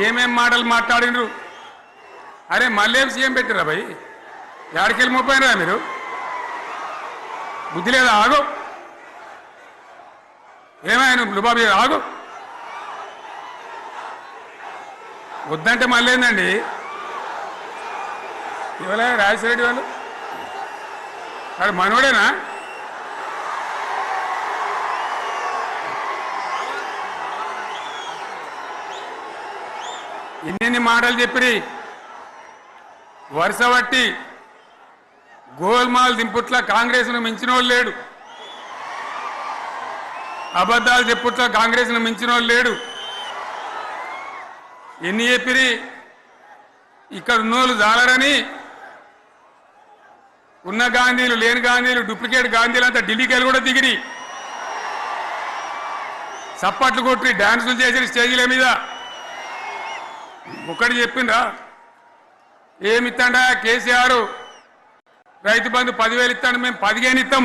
ఏమేం మాటలు మాట్లాడినరు? అరే మళ్ళీ సీఎం పెట్టిరా భయ్, ఏడకెళ్ళి మోపోయినరా మీరు? బుద్ధి లేదా? ఆగు. ఏమైనా లుబాబీ ఆగు. వద్దంటే మళ్ళీ ఏందండి? ఇవాళ రాజశేఖర వాళ్ళు వాడు మనోడేనా? ఎన్ని మాటలు చెప్పి వరుస బట్టి గోల్మాల్ దింపుట్ల కాంగ్రెస్ను మించిన వాళ్ళు లేడు, అబద్ధాలు చెప్పుట్ల కాంగ్రెస్ను మించిన వాళ్ళు లేడు. ఎన్ని చెప్పిరి ఇక్కడ ఉన్నోళ్ళు జాలరని ఉన్న గాంధీలు లేని గాంధీలు డూప్లికేట్ గాంధీలు అంతా ఢిల్లీకి వెళ్ళి కూడా దిగిరి, చప్పట్లు కొట్టి డాన్సులు చేసి స్టేజీల మీద. ఒకటి చెప్పిండ్రా, ఏమిత్తాడా కేసీఆర్ రైతు బంధు 10,000 ఇస్తాడు, మేము 15 ఇస్తాం.